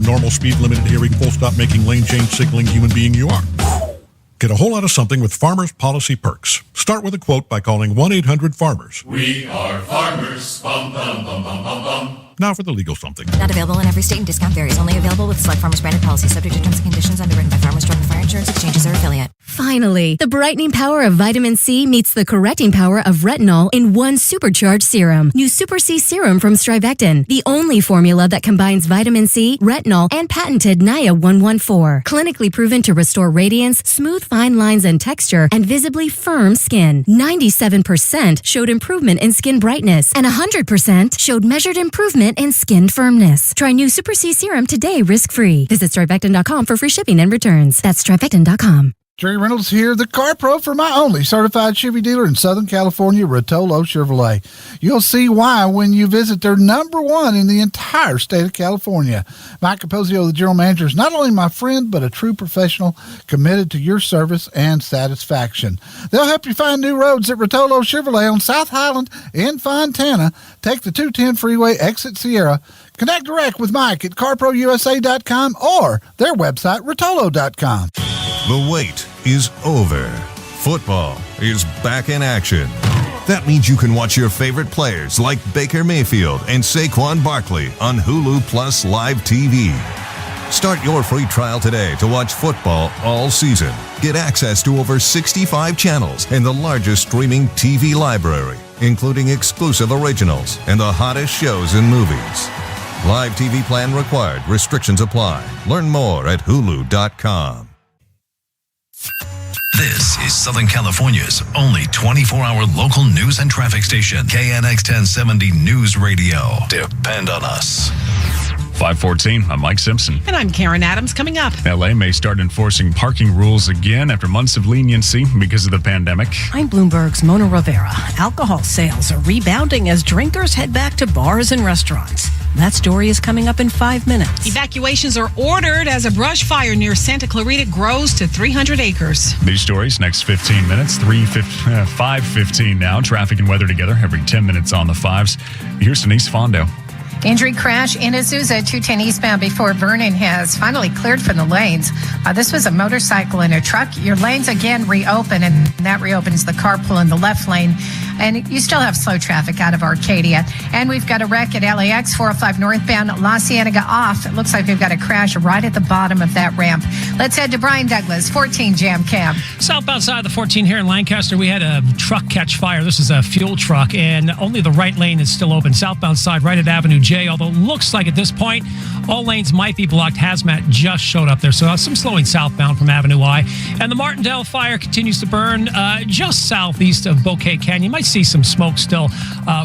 normal speed, limited hearing, full stop, making lane change, signaling human being you are. Get a whole lot of something with Farmers Policy Perks. Start with a quote by calling 1-800-FARMERS. We are farmers. Bum, bum, bum, bum, bum, bum. Now for the legal something. Not available in every state and discount varies. Only available with select Farmers branded policies subject to terms and conditions underwritten by Farmers Truck and Fire Insurance Exchanges or affiliate. Finally, the brightening power of vitamin C meets the correcting power of retinol in one supercharged serum. New Super C Serum from Strivectin, the only formula that combines vitamin C, retinol, and patented NIA 114. Clinically proven to restore radiance, smooth fine lines and texture, and visibly firm skin. 97% showed improvement in skin brightness, and 100% showed measured improvement in skin firmness. Try new Super C Serum today risk-free. Visit Strivectin.com for free shipping and returns. That's Strivectin.com. Jerry Reynolds here, the Car Pro for my only certified Chevy dealer in Southern California, Rotolo Chevrolet. You'll see why when you visit their number one in the entire state of California. Mike Capozio, the general manager, is not only my friend, but a true professional committed to your service and satisfaction. They'll help you find new roads at Rotolo Chevrolet on South Highland in Fontana. Take the 210 freeway, exit Sierra. Connect direct with Mike at carprousa.com or their website, rotolo.com. The wait is over. Football is back in action. That means you can watch your favorite players like Baker Mayfield and Saquon Barkley on Hulu Plus Live TV. Start your free trial today to watch football all season. Get access to over 65 channels and the largest streaming TV library, including exclusive originals and the hottest shows and movies. Live TV plan required. Restrictions apply. Learn more at hulu.com. This is Southern California's only 24-hour local news and traffic station, KNX 1070 News Radio. Depend on us. 5:14, I'm Mike Simpson. And I'm Karen Adams. Coming up, LA may start enforcing parking rules again after months of leniency because of the pandemic. I'm Bloomberg's Mona Rivera. Alcohol sales are rebounding as drinkers head back to bars and restaurants. That story is coming up in 5 minutes. Evacuations are ordered as a brush fire near Santa Clarita grows to 300 acres. These stories next 15 minutes, 5:15 now. Traffic and weather together every 10 minutes on the fives. Here's Denise Fondo. Injury crash in Azusa, 210 eastbound before Vernon has finally cleared from the lanes. This was a motorcycle and a truck. Your lanes again reopen, and that reopens the carpool in the left lane. And you still have slow traffic out of Arcadia. And we've got a wreck at LAX 405 northbound La Cienega off. It looks like we've got a crash right at the bottom of that ramp. Let's head to Brian Douglas, 14 Jam Cam. Southbound side of the 14 here in Lancaster, we had a truck catch fire. This is a fuel truck, and only the right lane is still open. Southbound side right at Avenue J, although it looks like at this point all lanes might be blocked. Hazmat just showed up there, so some slowing southbound from Avenue I. And the Martindale fire continues to burn just southeast of Bouquet Canyon. You might see some smoke still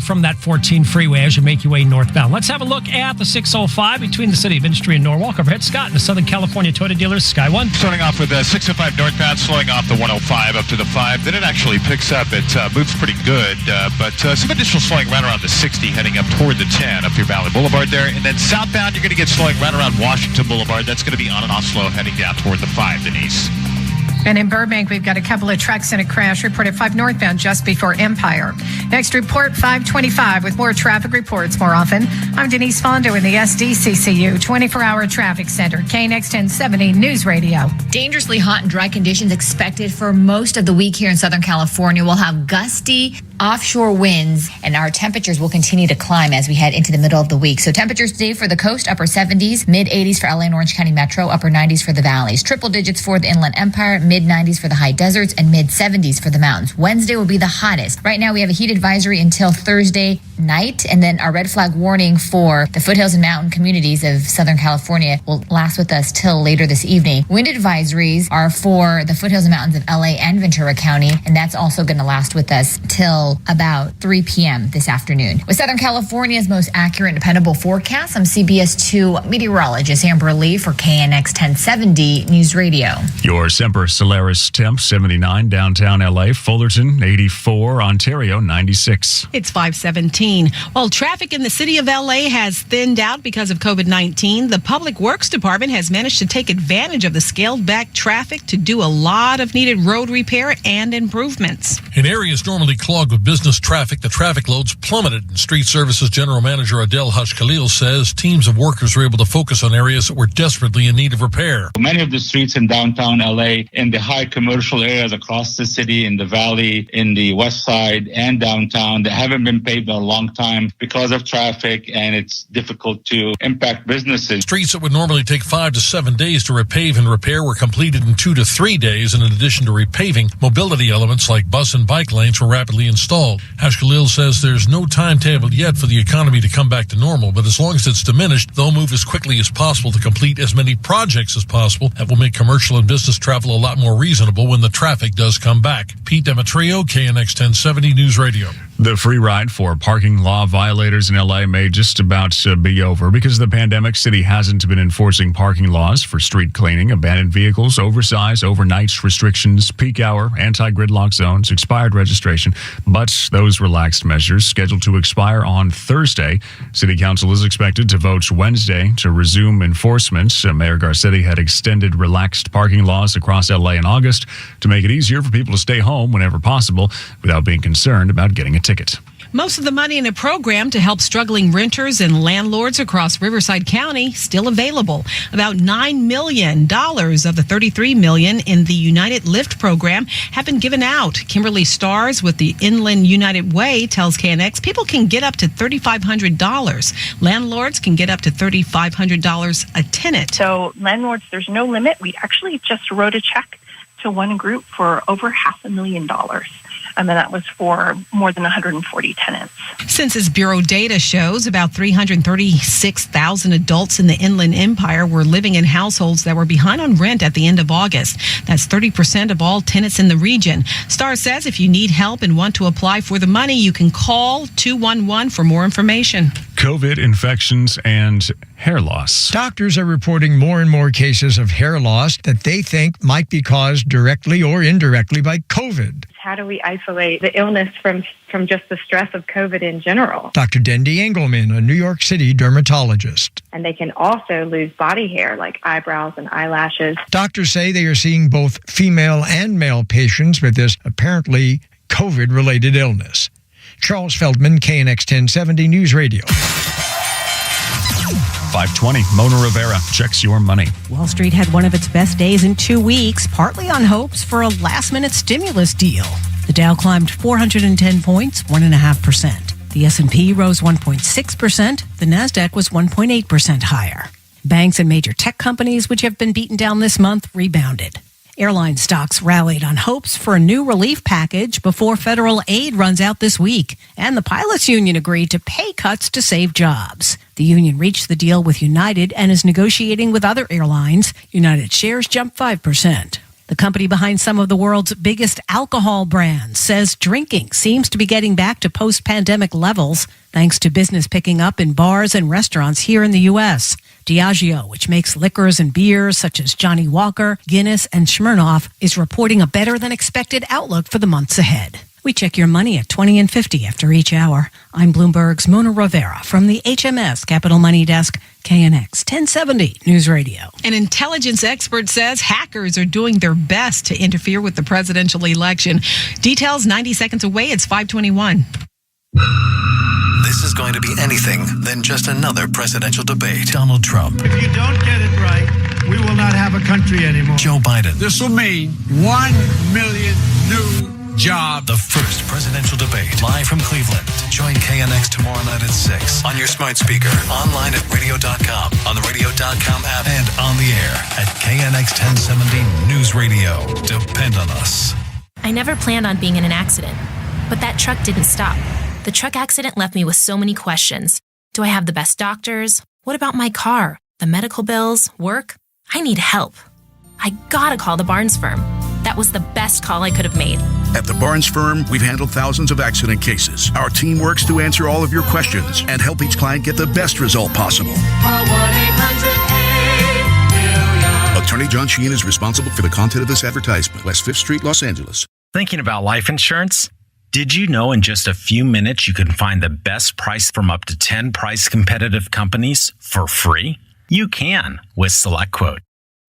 from that 14 freeway as you make your way northbound. Let's have a look at the 605 between the City of Industry and Norwalk. Overhead, Scott in the Southern California Toyota dealers, Sky One. Starting off with 605 northbound, slowing off the 105 up to the 5. Then it actually picks up. It moves pretty good, but some additional slowing right around the 60 heading up toward the 10 up through Valley Boulevard there. And then southbound, you're going to get slowing right around Washington Boulevard. That's going to be on and off slow heading down toward the 5, Denise. And in Burbank, we've got a couple of trucks in a crash reported 5 northbound just before Empire. Next report, 525 with more traffic reports more often. I'm Denise Fondo in the SDCCU 24-hour traffic center, KNX 1070 News Radio. Dangerously hot and dry conditions expected for most of the week here in Southern California. We'll have gusty offshore winds, and our temperatures will continue to climb as we head into the middle of the week. So temperatures today for the coast, upper 70s, mid 80s for LA and Orange County Metro, upper 90s for the valleys, triple digits for the Inland Empire, mid 90s for the high deserts, and mid 70s for the mountains. Wednesday will be the hottest. Right now we have a heat advisory until Thursday night, and then our red flag warning for the foothills and mountain communities of Southern California will last with us till later this evening. Wind advisories are for the foothills and mountains of LA and Ventura County, and that's also going to last with us till about 3 p.m. this afternoon. With Southern California's most accurate and dependable forecast, I'm CBS 2 meteorologist Amber Lee for KNX 1070 News Radio. Your Semper Solaris temp, 79 downtown LA, Fullerton, 84, Ontario, 96. It's 517. While traffic in the city of LA has thinned out because of COVID-19, the Public Works Department has managed to take advantage of the scaled back traffic to do a lot of needed road repair and improvements. In areas normally clogged with business traffic, the traffic loads plummeted. And Street Services General Manager Adel Hashkhalil says teams of workers were able to focus on areas that were desperately in need of repair. Many of the streets in downtown LA, in the high commercial areas across the city, in the valley, in the west side and downtown, that haven't been paved in a long time because of traffic, and it's difficult to impact businesses. Streets that would normally take 5 to 7 days to repave and repair were completed in 2 to 3 days. And in addition to repaving, mobility elements like bus and bike lanes were rapidly installed. Hashkhalil says there's no timetable yet for the economy to come back to normal, but as long as it's diminished, they'll move as quickly as possible to complete as many projects as possible that will make commercial and business travel a lot more reasonable when the traffic does come back. Pete Demetrio, KNX 1070 News Radio. The free ride for parking law violators in LA may just about be over. Because of the pandemic, city hasn't been enforcing parking laws for street cleaning, abandoned vehicles, oversized overnight restrictions, peak hour, anti-gridlock zones, expired registration. But those relaxed measures scheduled to expire on Thursday. City Council is expected to vote Wednesday to resume enforcement. Mayor Garcetti had extended relaxed parking laws across LA in August to make it easier for people to stay home whenever possible without being concerned about getting a ticket. Most of the money in a program to help struggling renters and landlords across Riverside County still available. About $9 million of the $33 million in the United Lift program have been given out. Kimberly Stars with the Inland United Way tells KNX people can get up to $3,500. Landlords can get up to $3,500 a tenant. So landlords, there's no limit. We actually just wrote a check to one group for over $500,000. And then that was for more than 140 tenants. Census Bureau data shows about 336,000 adults in the Inland Empire were living in households that were behind on rent at the end of August. That's 30% of all tenants in the region. Star says if you need help and want to apply for the money, you can call 211 for more information. COVID infections and hair loss. Doctors are reporting more and more cases of hair loss that they think might be caused directly or indirectly by COVID. How do we isolate the illness from just the stress of COVID in general? Dr. Dendi Engelman, a New York City dermatologist. And they can also lose body hair like eyebrows and eyelashes. Doctors say they are seeing both female and male patients with this apparently COVID-related illness. Charles Feldman, KNX 1070 News Radio. 520, Mona Rivera checks your money. Wall Street had one of its best days in 2 weeks, partly on hopes for a last-minute stimulus deal. The Dow climbed 410 points, 1.5%. The S&P rose 1.6%. The Nasdaq was 1.8% higher. Banks and major tech companies, which have been beaten down this month, rebounded. Airline stocks rallied on hopes for a new relief package before federal aid runs out this week. And the pilots union agreed to pay cuts to save jobs. The union reached the deal with United and is negotiating with other airlines. United shares jumped 5%. The company behind some of the world's biggest alcohol brands says drinking seems to be getting back to post-pandemic levels thanks to business picking up in bars and restaurants here in the U.S. Diageo, which makes liquors and beers such as Johnny Walker, Guinness, and Smirnoff, is reporting a better-than-expected outlook for the months ahead. We check your money at 20 and 50 after each hour. I'm Bloomberg's Mona Rivera from the HMS Capital Money Desk, KNX 1070 News Radio. An intelligence expert says hackers are doing their best to interfere with the presidential election. Details 90 seconds away. It's 5:21. This is going to be anything than just another presidential debate. Donald Trump. If you don't get it right, we will not have a country anymore. Joe Biden. This will mean 1 million new jobs. The first presidential debate, live from Cleveland. Join KNX tomorrow night at 6 on your smart speaker, online at radio.com, on the radio.com app, and on the air at KNX 1070 News Radio. Depend on us. I never planned on being in an accident, but that truck didn't stop. The truck accident left me with so many questions. Do I have the best doctors? What about my car? The medical bills? Work? I need help. I gotta call the Barnes Firm. That was the best call I could have made. At the Barnes Firm, we've handled thousands of accident cases. Our team works to answer all of your questions and help each client get the best result possible. Call 1-800-8-million. Attorney John Sheehan is responsible for the content of this advertisement. West 5th Street, Los Angeles. Thinking about life insurance? Did you know in just a few minutes you can find the best price from up to 10 price competitive companies for free? You can with SelectQuote.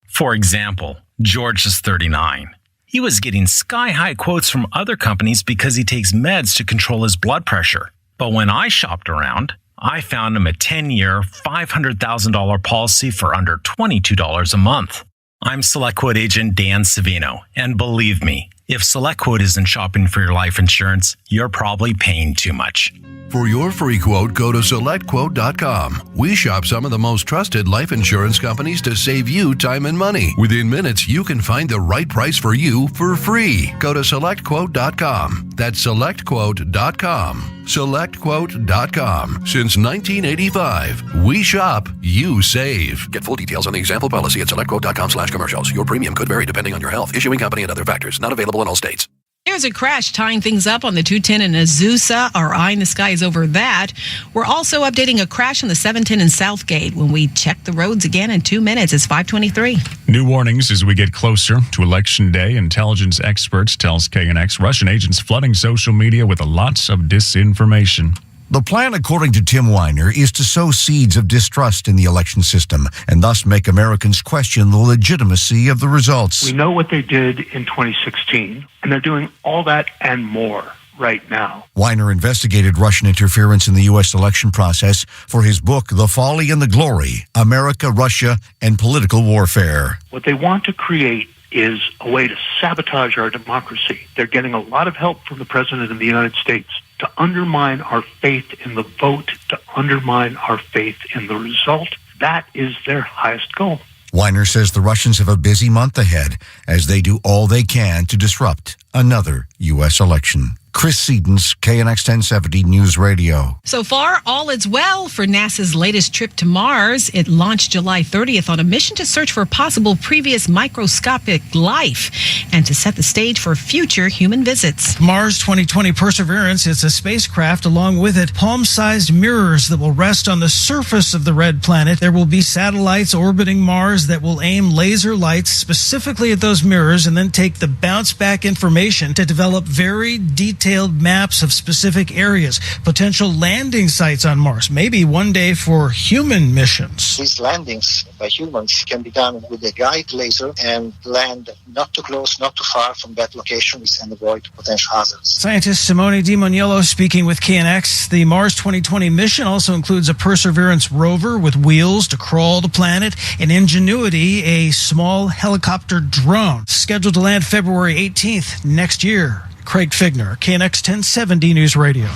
For example, George is 39. He was getting sky-high quotes from other companies because he takes meds to control his blood pressure. But when I shopped around, I found him a 10-year, $500,000 policy for under $22 a month. I'm SelectQuote agent Dan Savino, and believe me, if SelectQuote isn't shopping for your life insurance, you're probably paying too much. For your free quote, go to SelectQuote.com. We shop some of the most trusted life insurance companies to save you time and money. Within minutes, you can find the right price for you for free. Go to SelectQuote.com. That's SelectQuote.com. SelectQuote.com. Since 1985, we shop, you save. Get full details on the example policy at SelectQuote.com/commercials. Your premium could vary depending on your health, issuing company, and other factors. Not available in all states. There's a crash tying things up on the 210 in Azusa. Our eye in the sky is over that. We're also updating a crash on the 710 in Southgate. When we check the roads again in 2 minutes, it's 5:23. New warnings as we get closer to Election Day. Intelligence experts tells KNX Russian agents flooding social media with lots of disinformation. The plan, according to Tim Weiner, is to sow seeds of distrust in the election system and thus make Americans question the legitimacy of the results. We know what they did in 2016, and they're doing all that and more right now. Weiner investigated Russian interference in the U.S. election process for his book, The Folly and the Glory, America, Russia, and Political Warfare. What they want to create is a way to sabotage our democracy. They're getting a lot of help from the President of the United States to undermine our faith in the vote, to undermine our faith in the result. That is their highest goal. Weiner says the Russians have a busy month ahead as they do all they can to disrupt another U.S. election. Chris Sedens, KNX 1070 News Radio. So far, all is well for NASA's latest trip to Mars. It launched July 30th on a mission to search for possible previous microscopic life and to set the stage for future human visits. Mars 2020 Perseverance is a spacecraft. Along with it, palm-sized mirrors that will rest on the surface of the red planet. There will be satellites orbiting Mars that will aim laser lights specifically at those mirrors and then take the bounce-back information to develop very detailed maps of specific areas, potential landing sites on Mars, maybe one day for human missions. These landings by humans can be done with a guide laser and land not too close, not too far from that location and avoid potential hazards. Scientist Simone DiMoniello speaking with KNX. The Mars 2020 mission also includes a Perseverance rover with wheels to crawl the planet, and Ingenuity, a small helicopter drone, scheduled to land February 18th next year. Craig Figner, KNX 1070 News Radio.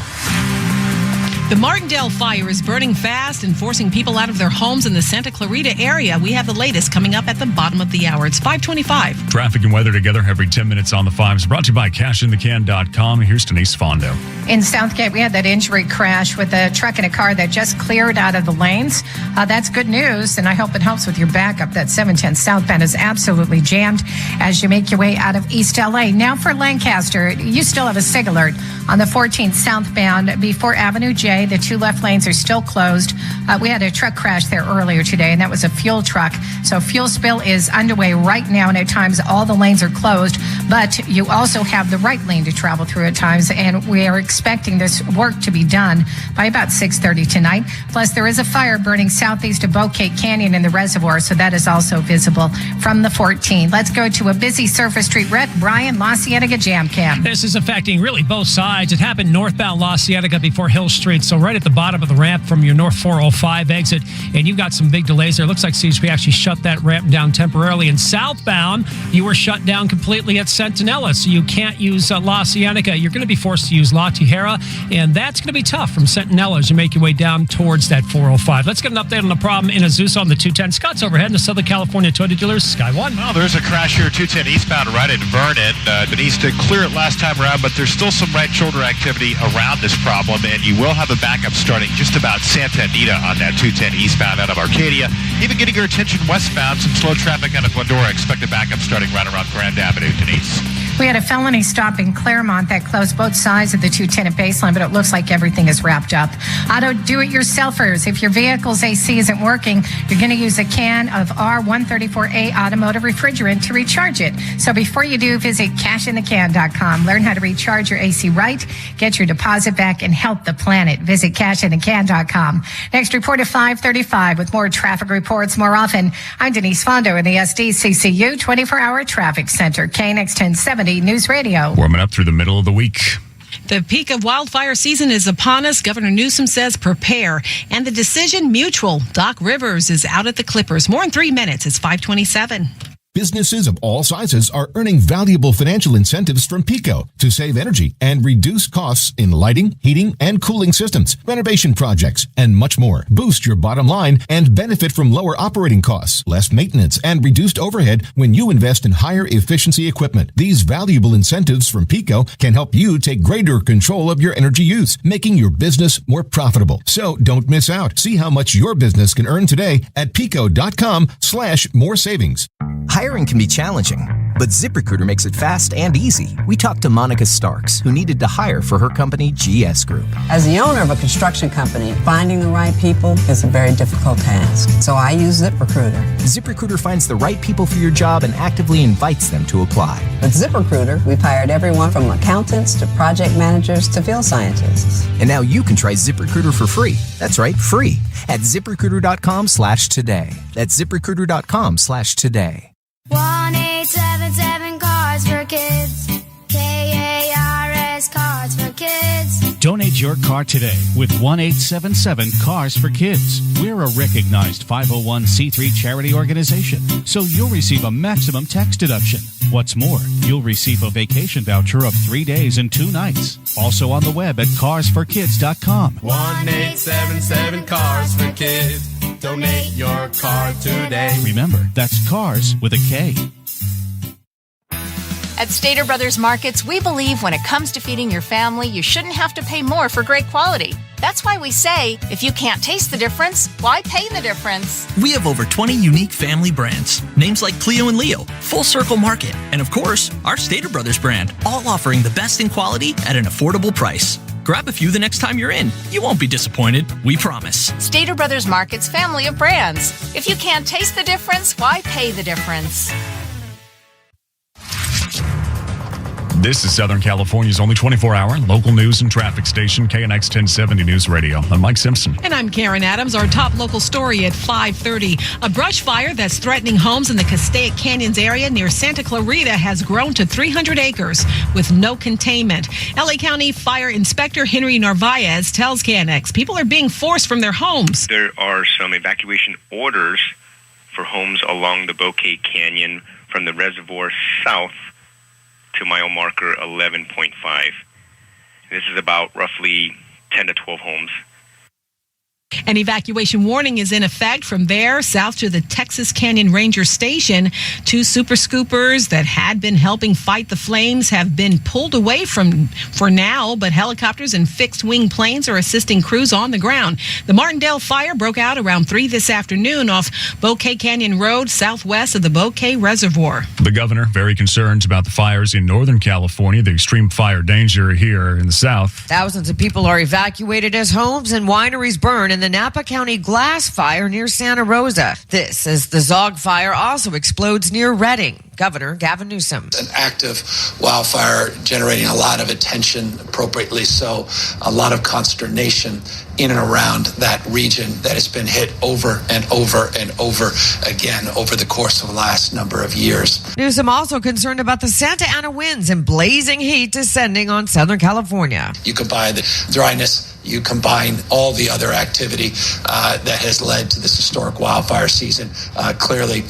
The Martindale fire is burning fast and forcing people out of their homes in the Santa Clarita area. We have the latest coming up at the bottom of the hour. It's 5:25. Traffic and weather together every 10 minutes on the fives. Brought to you by CashInTheCan.com. Here's Denise Fondo. In Southgate, we had that injury crash with a truck and a car that just cleared out of the lanes. That's good news, and I hope it helps with your backup. That 710 southbound is absolutely jammed as you make your way out of East LA. Now for Lancaster, you still have a SIG alert on the 14th southbound before Avenue J. The two left lanes are still closed. We had a truck crash there earlier today, and that was a fuel truck. So fuel spill is underway right now, and at times all the lanes are closed, but you also have the right lane to travel through at times, and we are expecting this work to be done by about 6:30 tonight. Plus, there is a fire burning southeast of Bouquet Canyon in the reservoir, so that is also visible from the 14th. Let's go to a busy Surface Street wreck. Brian, La Cienega Jam Cam. This is affecting really both sides. It happened northbound La Cienega before Hill Street, so right at the bottom of the ramp from your North 405 exit, and you've got some big delays there. It looks like CHP actually shut that ramp down temporarily. And southbound, you were shut down completely at Centinela, so you can't use La Cienega. You're going to be forced to use La Tijera, and that's going to be tough from Centinela as you make your way down towards that 405. Let's get an update on the problem in Azusa on the 210. Scott's overhead in the Southern California Toyota dealers, Sky One. Well, there's a crash here, 210 eastbound right at Vernon. Denise did clear it last time around, but there's still some right shoulder activity around this problem, and you will have a backup starting just about Santa Anita on that 210 eastbound out of Arcadia. Even getting your attention westbound, some slow traffic out of Glendora. Expect a backup starting right around Grand Avenue, Denise. We had a felony stop in Claremont that closed both sides of the 210 at Baseline, but it looks like everything is wrapped up. Auto do-it-yourselfers. If your vehicle's AC isn't working, you're going to use a can of R134A automotive refrigerant to recharge it. So before you do, visit cashinthecan.com. Learn how to recharge your AC right, get your deposit back, and help the planet. Visit cashinthecan.com. Next report at 5:35 with more traffic reports more often. I'm Denise Fondo in the SDCCU 24-hour traffic center, KNX 1070 News Radio. Warming up through the middle of the week. The peak of wildfire season is upon us. Governor Newsom says prepare. And the decision mutual. Doc Rivers is out at the Clippers. More in 3 minutes. It's 5:27. Businesses of all sizes are earning valuable financial incentives from PECO to save energy and reduce costs in lighting, heating, and cooling systems, renovation projects, and much more. Boost your bottom line and benefit from lower operating costs, less maintenance, and reduced overhead when you invest in higher efficiency equipment. These valuable incentives from PECO can help you take greater control of your energy use, making your business more profitable. So don't miss out. See how much your business can earn today at PECO.com/more savings. Hiring can be challenging, but ZipRecruiter makes it fast and easy. We talked to Monica Starks, who needed to hire for her company, GS Group. As the owner of a construction company, finding the right people is a very difficult task. So I use ZipRecruiter. ZipRecruiter finds the right people for your job and actively invites them to apply. With ZipRecruiter, we've hired everyone from accountants to project managers to field scientists. And now you can try ZipRecruiter for free. That's right, free. At ZipRecruiter.com/today. That's ZipRecruiter.com/today. 1-877 Cars for Kids. KARS Cars for Kids. Donate your car today with 1-877 Cars for Kids. We're a recognized 501c3 charity organization, so you'll receive a maximum tax deduction. What's more, you'll receive a vacation voucher of 3 days and 2 nights. Also on the web at carsforkids.com. 1-877 Cars for Kids. Donate your car today. Remember, that's cars with a K. At Stater Brothers Markets, we believe when it comes to feeding your family, you shouldn't have to pay more for great quality. That's why we say, if you can't taste the difference, why pay the difference? We have over 20 unique family brands, names like Cleo and Leo, Full Circle Market, and of course, our Stater Brothers brand, all offering the best in quality at an affordable price. Grab a few the next time you're in. You won't be disappointed, we promise. Stater Brothers Market's family of brands. If you can't taste the difference, why pay the difference? This is Southern California's only 24-hour local news and traffic station, KNX 1070 News Radio. I'm Mike Simpson. And I'm Karen Adams. Our top local story at 5:30. A brush fire that's threatening homes in the Castaic Canyons area near Santa Clarita has grown to 300 acres with no containment. LA County Fire Inspector Henry Narvaez tells KNX people are being forced from their homes. There are some evacuation orders for homes along the Bouquet Canyon from the reservoir south to mile marker 11.5. This is about roughly 10 to 12 homes. An evacuation warning is in effect from there south to the Texas Canyon Ranger Station. 2 super scoopers that had been helping fight the flames have been pulled away for now, but helicopters and fixed-wing planes are assisting crews on the ground. The Martindale fire broke out around 3 this afternoon off Bouquet Canyon Road, southwest of the Bouquet Reservoir. The governor very concerned about the fires in Northern California, the extreme fire danger here in the south. Thousands of people are evacuated as homes and wineries burn in the Napa County glass fire near Santa Rosa. This as the Zog fire also explodes near Redding. Governor Gavin Newsom. An active wildfire generating a lot of attention, appropriately so, a lot of consternation in and around that region that has been hit over and over and over again over the course of the last number of years. Newsom also concerned about the Santa Ana winds and blazing heat descending on Southern California. You combine the dryness, you combine all the other activity that has led to this historic wildfire season. Clearly,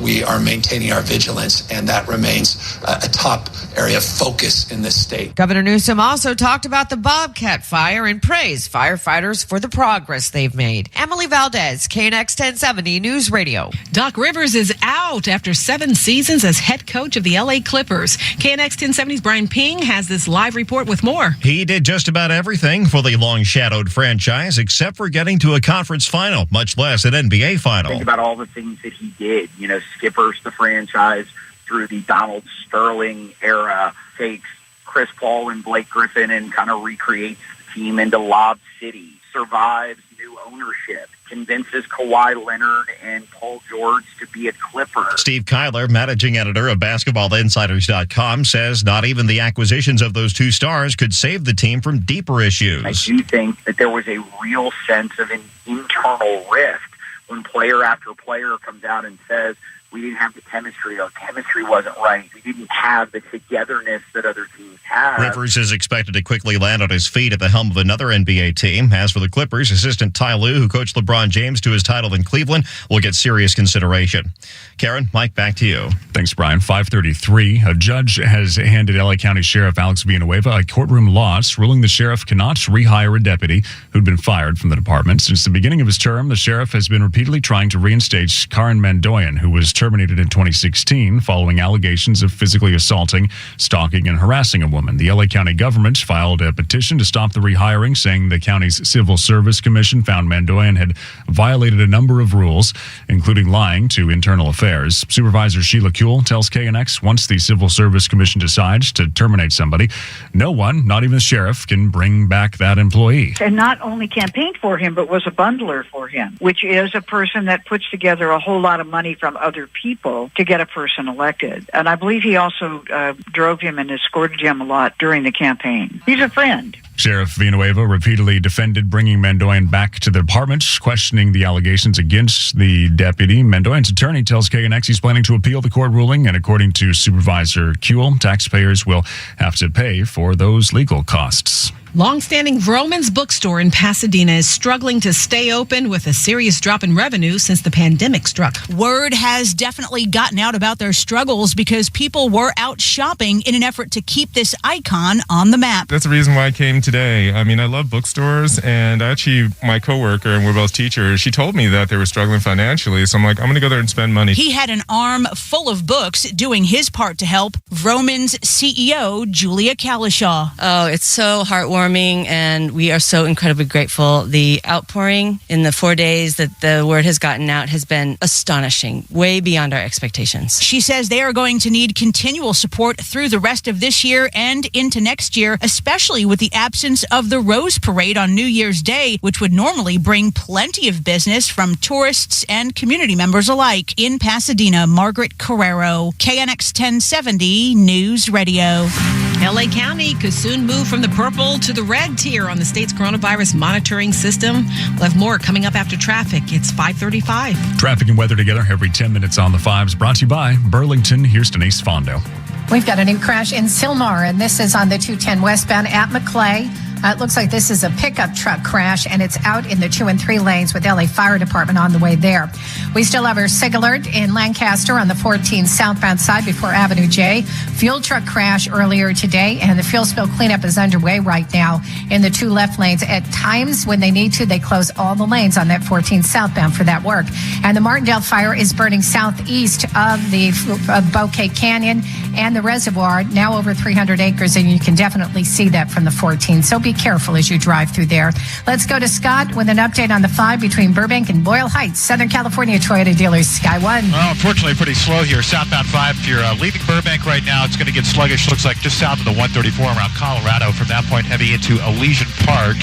we are maintaining our vigilance, and that remains a top area of focus in this state. Governor Newsom also talked about the Bobcat fire and praised firefighters for the progress they've made. Emily Valdez, KNX 1070 News Radio. Doc Rivers is out after 7 seasons as head coach of the LA Clippers. KNX 1070's Brian Ping has this live report with more. He did just about everything for the long-shadowed franchise except for getting to a conference final, much less an NBA final. Think about all the things that he did, skippers the franchise, through the Donald Sterling era, takes Chris Paul and Blake Griffin and kind of recreates the team into Lob City, survives new ownership, convinces Kawhi Leonard and Paul George to be a Clipper. Steve Kyler, managing editor of BasketballInsiders.com, says not even the acquisitions of those two stars could save the team from deeper issues. I do think that there was a real sense of an internal rift when player after player comes out and says, we didn't have the chemistry. Our chemistry wasn't right. We didn't have the togetherness that other teams have. Rivers is expected to quickly land on his feet at the helm of another NBA team. As for the Clippers, assistant Ty Lue, who coached LeBron James to his title in Cleveland, will get serious consideration. Karen, Mike, back to you. Thanks, Brian. 5:33. A judge has handed LA County Sheriff Alex Villanueva a courtroom loss, ruling the sheriff cannot rehire a deputy who'd been fired from the department. Since the beginning of his term, the sheriff has been repeatedly trying to reinstate Karen Mandoyan, who was terminated in 2016 following allegations of physically assaulting, stalking, and harassing a woman. The LA County government filed a petition to stop the rehiring, saying the county's Civil Service Commission found Mandoyan had violated a number of rules, including lying to internal affairs. Supervisor Sheila Kuehl tells KNX once the Civil Service Commission decides to terminate somebody, no one, not even the sheriff, can bring back that employee. And not only campaigned for him, but was a bundler for him, which is a person that puts together a whole lot of money from other people to get a person elected. And I believe he also drove him and escorted him a lot during the campaign. He's a friend. Sheriff Villanueva repeatedly defended bringing Mandoyan back to the department, questioning the allegations against the deputy. Mandoyan's attorney tells KNX he's planning to appeal the court ruling, and according to Supervisor Kuehl, taxpayers will have to pay for those legal costs. Longstanding Vroman's bookstore in Pasadena is struggling to stay open with a serious drop in revenue since the pandemic struck. Word has definitely gotten out about their struggles because people were out shopping in an effort to keep this icon on the map. That's the reason why I came today. I mean, I love bookstores, and actually my coworker, and we're both teachers, she told me that they were struggling financially, so I'm like, I'm going to go there and spend money. He had an arm full of books doing his part to help. Vroman's CEO, Julia Kalishaw. Oh, it's so heartwarming, and we are so incredibly grateful. The outpouring in the 4 days that the word has gotten out has been astonishing, way beyond our expectations. She says they are going to need continual support through the rest of this year and into next year, especially with the absence of the Rose Parade on New Year's Day, which would normally bring plenty of business from tourists and community members alike. In Pasadena, Margaret Carrero, KNX 1070 News Radio. LA County could soon move from the purple to the red tier on the state's coronavirus monitoring system. We'll have more coming up after traffic. It's 5:35. Traffic and weather together every 10 minutes on the 5s, brought to you by Burlington. Here's Denise Fondo. We've got a new crash in Sylmar, and this is on the 210 westbound at Maclay. It looks like this is a pickup truck crash, and it's out in the 2 and 3 lanes with LA Fire Department on the way there. We still have our SIG alert in Lancaster on the 14 southbound side before Avenue J. Fuel truck crash earlier today, and the fuel spill cleanup is underway right now in the 2 left lanes. At times when they need to, they close all the lanes on that 14 southbound for that work. And the Martindale fire is burning southeast of the Bouquet Canyon and the reservoir, now over 300 acres, and you can definitely see that from the 14. So be careful as you drive through there. Let's go to Scott with an update on the 5 between Burbank and Boyle Heights. Southern California Toyota dealers, Sky One. Well, unfortunately, pretty slow here. Southbound 5, if you're leaving Burbank right now, it's going to get sluggish. Looks like just south of the 134 around Colorado. From that point, heavy into Elysian Park,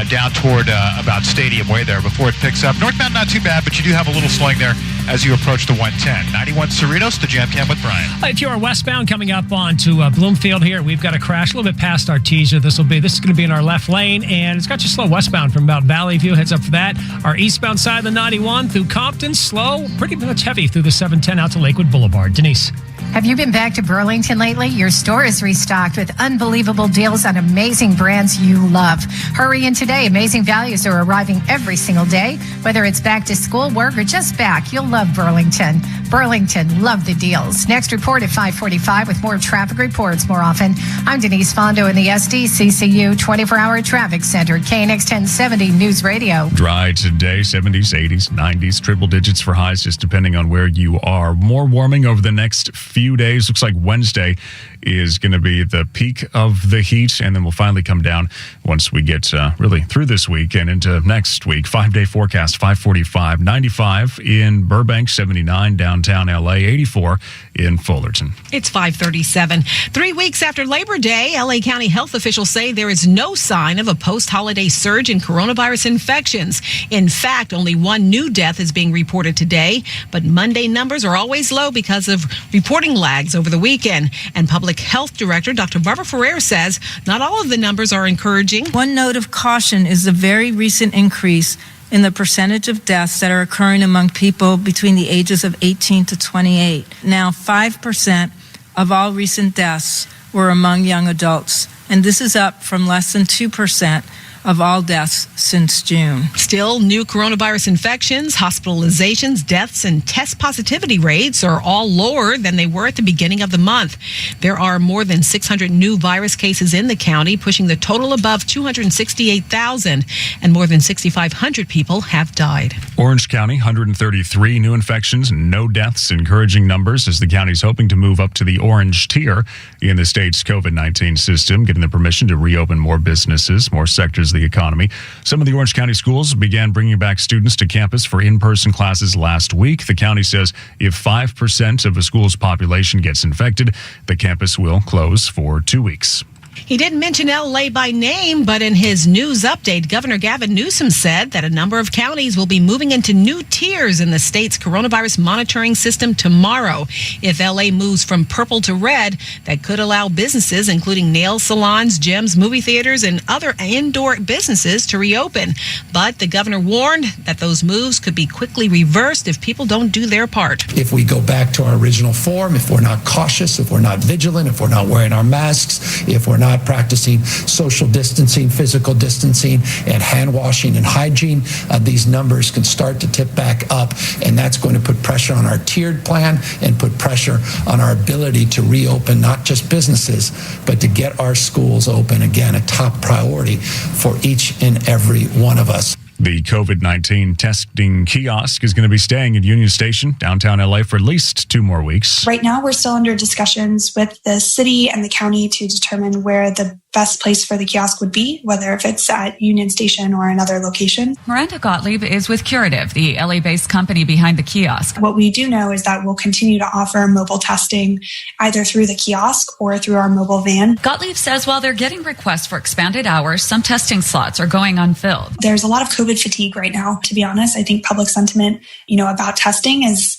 down toward about Stadium Way there before it picks up. Northbound, not too bad, but you do have a little slowing there as you approach the 110. 91 Cerritos, the Jam Cam with Brian. If you're westbound coming up onto Bloomfield here, we've got a crash a little bit past Artesia. This is going to be in our left lane, and it's got you slow westbound from about Valley View. Heads up for that. Our eastbound side of the 91 through Compton, slow, pretty much heavy through the 710 out to Lakewood Boulevard. Denise. Have you been back to Burlington lately? Your store is restocked with unbelievable deals on amazing brands you love. Hurry in today. Amazing values are arriving every single day. Whether it's back to school, work, or just back, you'll love Burlington. Burlington, love the deals. Next report at 5:45 with more traffic reports more often. I'm Denise Fondo in the SDCCU 24-hour traffic center, KNX 1070 News Radio. Dry today, 70s, 80s, 90s, triple digits for highs, just depending on where you are. More warming over the next few days. Looks like Wednesday is going to be the peak of the heat, and then we'll finally come down once we get really through this week and into next week. 5-day forecast, 545, 95 in Burbank, 79 downtown LA, 84 in Fullerton. It's 5:37. 3 weeks after Labor Day, LA County health officials say there is no sign of a post-holiday surge in coronavirus infections. In fact, only one new death is being reported today, but Monday numbers are always low because of reporting lags over the weekend. And Public Health Director Dr. Barbara Ferrer says not all of the numbers are encouraging. One note of caution is the very recent increase in the percentage of deaths that are occurring among people between the ages of 18 to 28. Now, 5% of all recent deaths were among young adults, and this is up from less than 2% of all deaths since June. Still, new coronavirus infections, hospitalizations, deaths, and test positivity rates are all lower than they were at the beginning of the month. There are more than 600 new virus cases in the county, pushing the total above 268,000, and more than 6,500 people have died. Orange County, 133 new infections, no deaths, encouraging numbers as the county's hoping to move up to the orange tier in the state's COVID-19 system, getting the permission to reopen more businesses, more sectors of the economy. Some of the Orange County schools began bringing back students to campus for in-person classes last week. The county says if 5% of a school's population gets infected, the campus will close for 2 weeks. He didn't mention LA by name, but in his news update, Governor Gavin Newsom said that a number of counties will be moving into new tiers in the state's coronavirus monitoring system tomorrow. If LA moves from purple to red, that could allow businesses, including nail salons, gyms, movie theaters, and other indoor businesses to reopen. But the governor warned that those moves could be quickly reversed if people don't do their part. If we go back to our original form, if we're not cautious, if we're not vigilant, if we're not wearing our masks, if we're not practicing social distancing, physical distancing, and hand washing and hygiene, these numbers can start to tip back up, and that's going to put pressure on our tiered plan and put pressure on our ability to reopen not just businesses, but to get our schools open again, a top priority for each and every one of us. The COVID-19 testing kiosk is going to be staying at Union Station, downtown LA, for at least 2 more weeks. Right now, we're still under discussions with the city and the county to determine where the best place for the kiosk would be, whether if it's at Union Station or another location. Miranda Gottlieb is with Curative, the LA-based company behind the kiosk. What we do know is that we'll continue to offer mobile testing either through the kiosk or through our mobile van. Gottlieb says while they're getting requests for expanded hours, some testing slots are going unfilled. There's a lot of COVID fatigue right now, to be honest. I think public sentiment, about testing is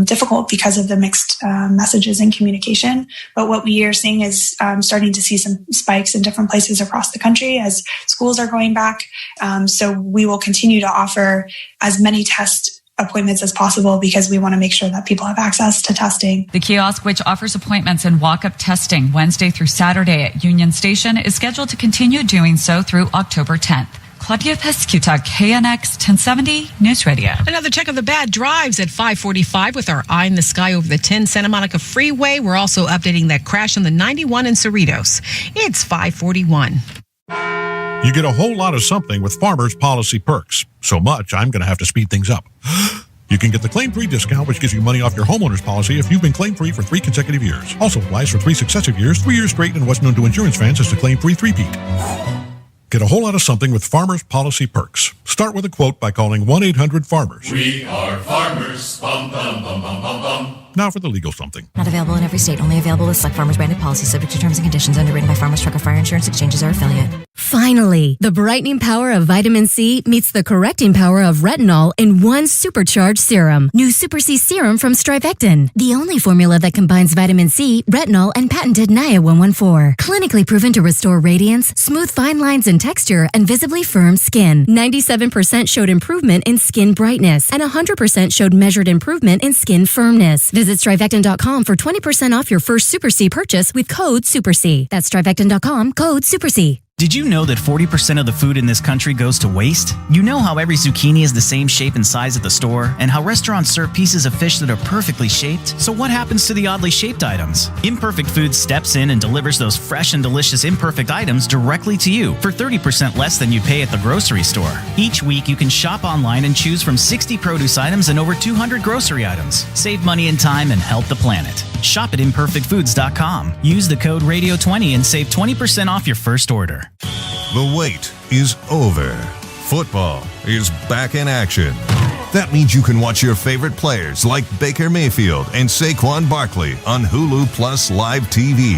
difficult because of the mixed messages and communication. But what we are seeing is starting to see some spikes in different places across the country as schools are going back. So we will continue to offer as many test appointments as possible because we want to make sure that people have access to testing. The kiosk, which offers appointments and walk-up testing Wednesday through Saturday at Union Station, is scheduled to continue doing so through October 10th. Claudia Pescuta, KNX 1070 News Radio. Another check of the bad drives at 5:45 with our eye in the sky over the 10 Santa Monica Freeway. We're also updating that crash on the 91 in Cerritos. It's 5:41. You get a whole lot of something with Farmers Policy Perks. So much, I'm going to have to speed things up. You can get the claim-free discount, which gives you money off your homeowner's policy if you've been claim-free for 3 consecutive years. Also applies for 3 successive years, 3 years straight, and what's known to insurance fans as the claim-free three-peat. Get a whole lot of something with Farmers Policy Perks. Start with a quote by calling 1-800-FARMERS. We are farmers. Bum, bum, bum, bum, bum, bum. Now for the legal something. Not available in every state. Only available with select Farmers branded policies subject to terms and conditions. Underwritten by Farmers Truck or Fire Insurance Exchanges or affiliate. Finally, the brightening power of vitamin C meets the correcting power of retinol in one supercharged serum. New Super C Serum from Strivectin. The only formula that combines vitamin C, retinol, and patented NIA 114. Clinically proven to restore radiance, smooth fine lines and texture, and visibly firm skin. 97% showed improvement in skin brightness, and 100% showed measured improvement in skin firmness. Visit Strivectin.com for 20% off your first Super C purchase with code Super C. That's Strivectin.com, code Super C. Did you know that 40% of the food in this country goes to waste? You know how every zucchini is the same shape and size at the store, and how restaurants serve pieces of fish that are perfectly shaped? So what happens to the oddly shaped items? Imperfect Foods steps in and delivers those fresh and delicious imperfect items directly to you for 30% less than you pay at the grocery store. Each week, you can shop online and choose from 60 produce items and over 200 grocery items. Save money and time and help the planet. Shop Shop at imperfectfoods.com. Use the code radio20 and save 20% off your first order. The wait is over. Football is back in action. That means you can watch your favorite players like Baker Mayfield and Saquon Barkley on Hulu Plus Live TV.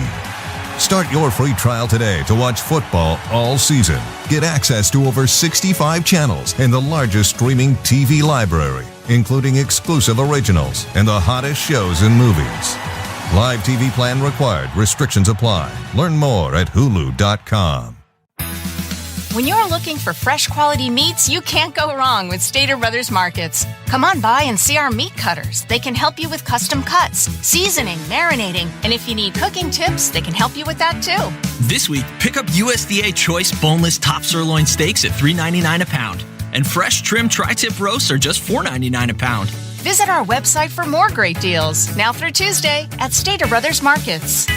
Start your free trial today to watch football all season. Get access to over 65 channels and the largest streaming TV library, including exclusive originals and the hottest shows and movies. Live TV plan required. Restrictions apply. Learn more at Hulu.com. When you're looking for fresh quality meats, you can't go wrong with Stater Brothers Markets. Come on by and see our meat cutters. They can help you with custom cuts, seasoning, marinating, and if you need cooking tips, they can help you with that too. This week, pick up USDA Choice Boneless Top Sirloin Steaks at $3.99 a pound, and fresh trim tri-tip roasts are just $4.99 a pound. Visit our website for more great deals, now through Tuesday at Stater Brothers Markets.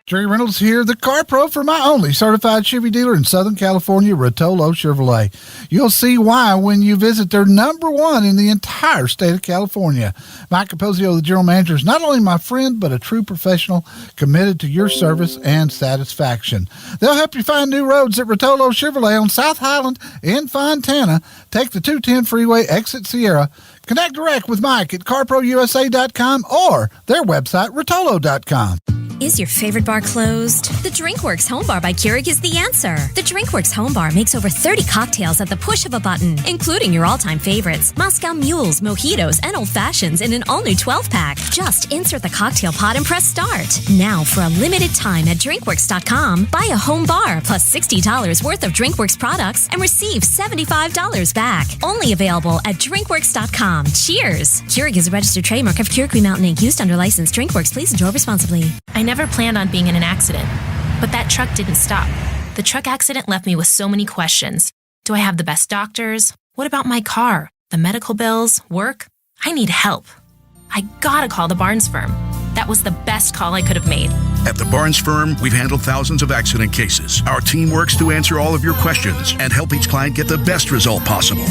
Jerry Reynolds here, the Car Pro for my only certified Chevy dealer in Southern California, Rotolo Chevrolet. You'll see why when you visit their number one in the entire state of California. Mike Capozio, the general manager, is not only my friend, but a true professional committed to your service and satisfaction. They'll help you find new roads at Rotolo Chevrolet on South Highland in Fontana. Take the 210 freeway, exit Sierra. Connect direct with Mike at carprousa.com or their website, rotolo.com. Is your favorite bar closed? The DrinkWorks Home Bar by Keurig is the answer. The DrinkWorks Home Bar makes over 30 cocktails at the push of a button, including your all-time favorites, Moscow Mules, Mojitos, and Old Fashions in an all-new 12-pack. Just insert the cocktail pod and press start. Now, for a limited time at DrinkWorks.com, buy a home bar plus $60 worth of DrinkWorks products and receive $75 back. Only available at DrinkWorks.com. Cheers! Keurig is a registered trademark of Keurig Green Mountain Inc. Used under license. DrinkWorks. Please enjoy responsibly. I never planned on being in an accident, but that truck didn't stop. The truck accident left me with so many questions. Do I have the best doctors? What about my car? The medical bills? Work? I need help. I gotta call the Barnes Firm. That was the best call I could have made. At the Barnes Firm, we've handled thousands of accident cases. Our team works to answer all of your questions and help each client get the best result possible.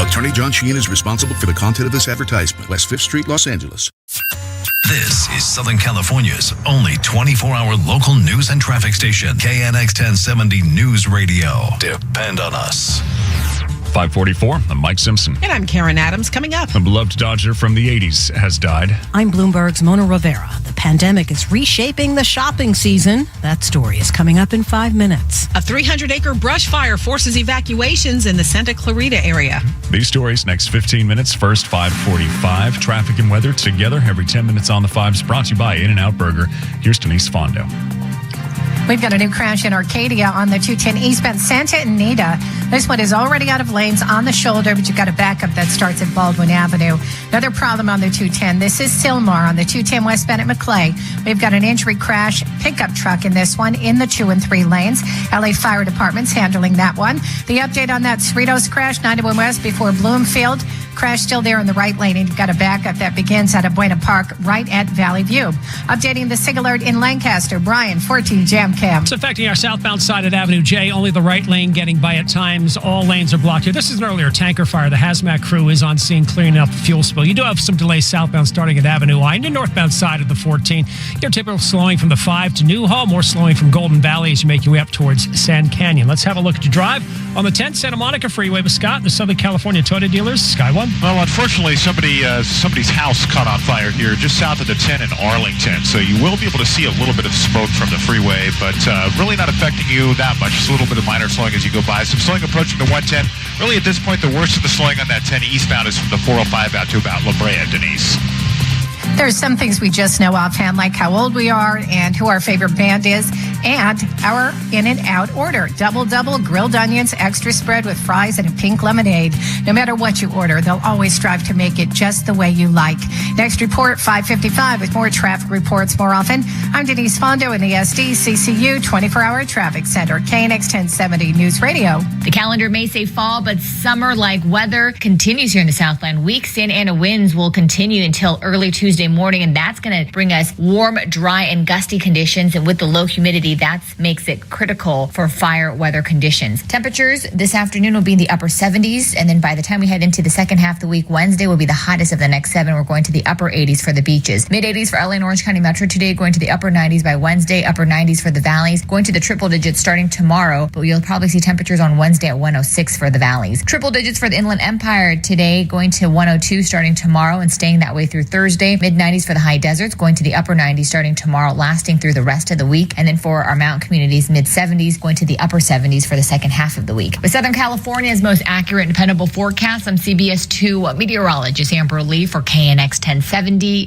Attorney John Sheehan is responsible for the content of this advertisement. West 5th Street, Los Angeles. This is Southern California's only 24-hour local news and traffic station, KNX 1070 News Radio. Depend on us. 544, I'm Mike Simpson. And I'm Karen Adams. Coming up, A beloved Dodger from the 80s has died. I'm Bloomberg's Mona Rivera. The pandemic is reshaping the shopping season. That story is coming up in 5 minutes. A 300-acre brush fire forces evacuations in the Santa Clarita area. These stories next 15 minutes. First, 545. Traffic and weather together every 10 minutes on the 5s. Brought to you by In-N-Out Burger. Here's Denise Fondo. We've got a new crash in Arcadia on the 210 eastbound Santa Anita. This one is already out of lanes on the shoulder, but you've got a backup that starts at Baldwin Avenue. Another problem on the 210. This is Sylmar on the 210 westbound at Maclay. We've got an injury crash pickup truck in this one in the 2 and 3 lanes. LA Fire Department's handling that one. The update on that Cerritos crash, 91 West before Bloomfield. Crash still there in the right lane, and you've got a backup that begins out of Buena Park right at Valley View. Updating the SIG alert in Lancaster. Brian, 14 Jam Cam. It's affecting our southbound side at Avenue J. Only the right lane getting by at times. All lanes are blocked here. This is an earlier tanker fire. The hazmat crew is on scene clearing up the fuel spill. You do have some delays southbound starting at Avenue I and the northbound side of the 14. Your typical slowing from the 5 to New Home, or slowing from Golden Valley as you make your way up towards Sand Canyon. Let's have a look at your drive on the 10 Santa Monica Freeway with Scott, the Southern California Toyota dealers. Sky One. Well, unfortunately, somebody's house caught on fire here just south of the 10 in Arlington. So you will be able to see a little bit of smoke from the freeway, but really not affecting you that much. Just a little bit of minor slowing as you go by. Some slowing approaching the 110. Really, at this point, the worst of the slowing on that 10 eastbound is from the 405 out to about La Brea, Denise. There's some things we just know offhand, like how old we are and who our favorite band is, and our In-N-Out order. Double, grilled onions, extra spread with fries, and a pink lemonade. No matter what you order, they'll always strive to make it just the way you like. Next report, 5:55, with more traffic reports more often. I'm Denise Fondo in the SDCCU 24-hour traffic center, KNX 1070 News Radio. The calendar may say fall, but summer-like weather continues here in the Southland. Weak Santa Ana winds will continue until early Tuesday morning, and that's going to bring us warm, dry, and gusty conditions. And with the low humidity humidity, that makes it critical for fire weather conditions. Temperatures this afternoon will be in the upper 70s, and then by the time we head into the second half of the week, Wednesday will be the hottest of the next 7. We're going to the upper 80s for the beaches. Mid-80s for LA and Orange County Metro today, going to the upper 90s by Wednesday, upper 90s for the valleys, going to the triple digits starting tomorrow, but you'll probably see temperatures on Wednesday at 106 for the valleys. Triple digits for the Inland Empire today, going to 102 starting tomorrow and staying that way through Thursday. Mid-90s for the high deserts, going to the upper 90s starting tomorrow, lasting through the rest of the week. And then for our mountain communities, mid-70s, going to the upper 70s for the second half of the week. With Southern California's most accurate and dependable forecast, I'm CBS 2 meteorologist Amber Lee for KNX 1070.